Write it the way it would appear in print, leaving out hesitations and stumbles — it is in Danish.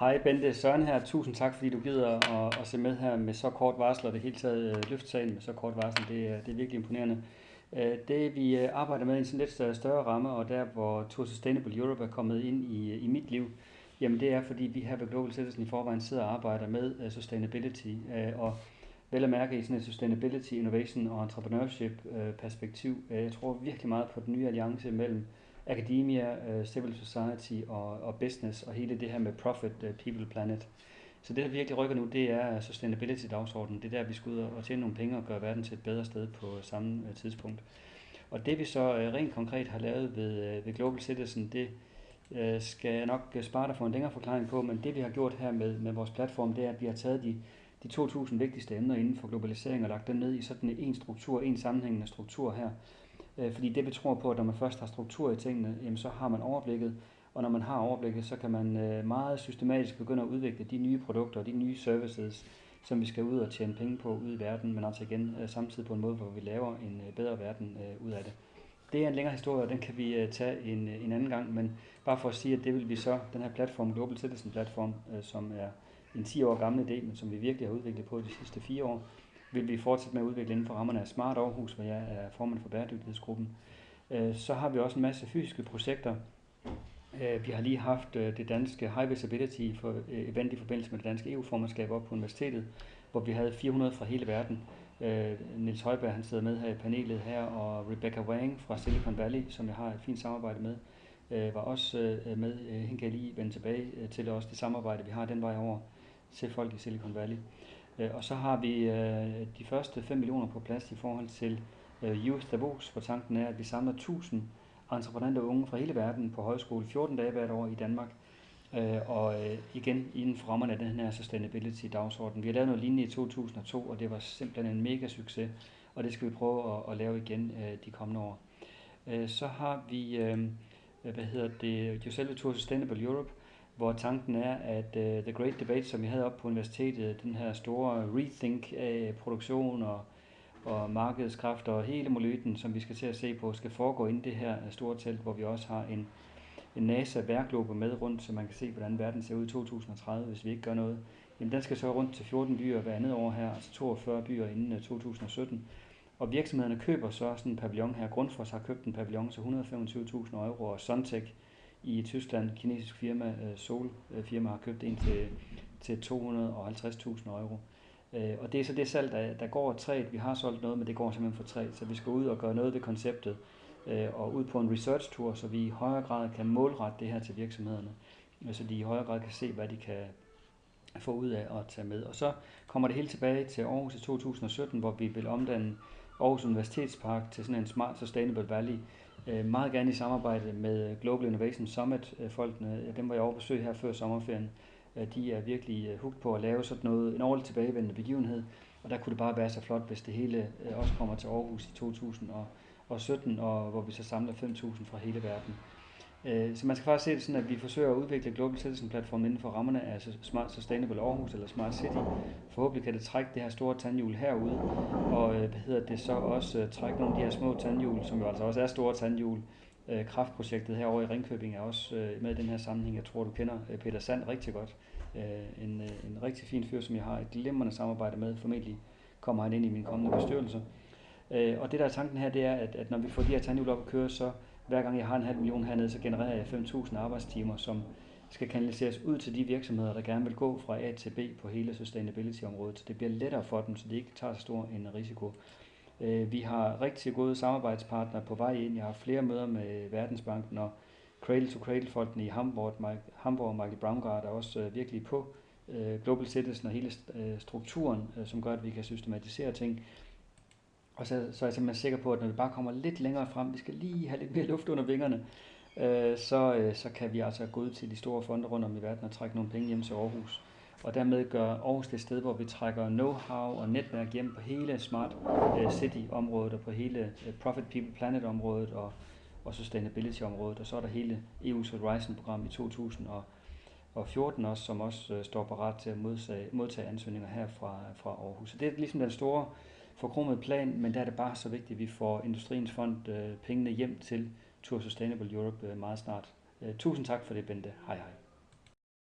Hej Bente, Søren her. Tusind tak, fordi du gider at se med her med så kort varsel, og det hele taget løfte sagen med så kort varsel. Det er virkelig imponerende. Det vi arbejder med i en sådan lidt større ramme, og der hvor Tour Sustainable Europe er kommet ind i mit liv, jamen det er fordi vi her ved Global Citizen i forvejen sidder og arbejder med sustainability, og vel at mærke i sådan et sustainability, innovation og entrepreneurship perspektiv. Jeg tror virkelig meget på den nye alliance mellem academia, civil society og business, og hele det her med profit, people, planet. Så det, der virkelig rykker nu, det er sustainability-dagsordenen. Det er der, vi skal ud og tjene nogle penge og gøre verden til et bedre sted på samme tidspunkt. Og det vi så rent konkret har lavet ved Global Citizen, det skal jeg nok spare dig for en længere forklaring på, men det vi har gjort her med vores platform, det er, at vi har taget de 2.000 vigtigste emner inden for globalisering og lagt dem ned i sådan en struktur, en sammenhængende struktur her. Fordi det vi tror på, at når man først har struktur i tingene, jamen så har man overblikket, og når man har overblikket, så kan man meget systematisk begynde at udvikle de nye produkter og de nye services, som vi skal ud og tjene penge på ude i verden, men altså igen samtidig på en måde, hvor vi laver en bedre verden ud af det. Det er en længere historie, og den kan vi tage en anden gang, men bare for at sige, at det vil vi så, den her platform, Global Citizen platform, som er en 10 år gammel idé, men som vi virkelig har udviklet på de sidste 4 år, vil vi fortsætte med at udvikle inden for rammerne af Smart Aarhus, hvor jeg er formand for bæredygtighedsgruppen. Så har vi også en masse fysiske projekter. Vi har lige haft det danske High Visibility event i forbindelse med det danske EU-formandskab op på universitetet, hvor vi havde 400 fra hele verden. Niels Højberg, han sidder med her i panelet her, og Rebecca Wang fra Silicon Valley, som jeg har et fint samarbejde med, var også med. Hende kan jeg lige vende tilbage til også det samarbejde, vi har den vej over til folk i Silicon Valley. Og så har vi de første 5 millioner på plads i forhold til Youth Davos, hvor tanken er, at vi samler 1000 entreprenante unge fra hele verden på højskole 14 dage hvert år i Danmark. Og igen inden for rammerne af den her sustainability-dagsorden. Vi har lavet noget lignende i 2002, og det var simpelthen en mega succes, og det skal vi prøve at lave igen de kommende år. Så har vi jo selve Tour Sustainable Europe, hvor tanken er, at The Great Debate, som vi havde op på universitetet, den her store rethink af produktion og markedskræfter og hele moløten, som vi skal til at se på, skal foregå inde i det her store telt, hvor vi også har en NASA-værglobe med rundt, så man kan se, hvordan verden ser ud i 2030, hvis vi ikke gør noget. Jamen, den skal så rundt til 14 byer hver andet år her, altså 42 byer inden 2017. Og virksomhederne køber så sådan en pavillon her. Grundfos har købt en pavillon til 125.000 euro, og Suntech i Tyskland, kinesisk firma, Sol-firma, har købt en til 250.000 euro. Og det er så det salg, der går træet. Vi har solgt noget, men det går simpelthen for træet, så vi skal ud og gøre noget ved konceptet og ud på en research tour, så vi i højere grad kan målrette det her til virksomhederne, så de i højere grad kan se, hvad de kan få ud af at tage med. Og så kommer det hele tilbage til Aarhus i 2017, hvor vi vil omdanne Aarhus Universitetspark til sådan en Smart Sustainable Valley, meget gerne i samarbejde med Global Innovation Summit folkene. Dem var jeg over besøg her før sommerferien. De er virkelig hooked på at lave sådan noget, en årligt tilbagevendende begivenhed, og der kunne det bare være så flot, hvis det hele også kommer til Aarhus i 2017, og hvor vi så samler 5.000 fra hele verden. Så man skal faktisk se det sådan, at vi forsøger at udvikle Global Citizen-platformen inden for rammerne af Smart Sustainable Aarhus eller Smart City. Forhåbentlig kan det trække det her store tandhjul herude, og så også trække nogle af de her små tandhjul, som jo altså også er store tandhjul. Kraftprojektet herovre i Ringkøbing er også med i den her sammenhæng. Jeg tror, du kender Peter Sand rigtig godt. En rigtig fin fyr, som jeg har et glimrende samarbejde med. Formentlig kommer han ind i min kommende bestyrelse. Og det der er tanken her, det er, at når vi får de her tandhjul op at køre, så hver gang jeg har 500.000 hernede, så genererer jeg 5.000 arbejdstimer, som skal kanaliseres ud til de virksomheder, der gerne vil gå fra A til B på hele sustainability-området. Så det bliver lettere for dem, så de ikke tager så stor en risiko. Vi har rigtig gode samarbejdspartnere på vej ind. Jeg har flere møder med Verdensbanken og Cradle to Cradle-folkene i Hamburg og Michael Braungart er også virkelig på Global Citizen og hele strukturen, som gør, at vi kan systematisere ting. Og så er jeg simpelthen sikker på, at når vi bare kommer lidt længere frem, vi skal lige have lidt mere luft under vingerne, så kan vi altså gå ud til de store fonde rundt om i verden og trække nogle penge hjem til Aarhus. Og dermed gør Aarhus det sted, hvor vi trækker know-how og netværk hjem på hele Smart City-området og på hele Profit People Planet-området og Sustainability-området. Og så er der hele EU's Horizon-program i 2014 også, som også står parat til at modtage ansøgninger her fra Aarhus. Så det er ligesom den store forkromede plan, men der er det bare så vigtigt, at vi får Industriens Fond pengene hjem til Tour Sustainable Europe meget snart. Tusind tak for det, Bente. Hej hej.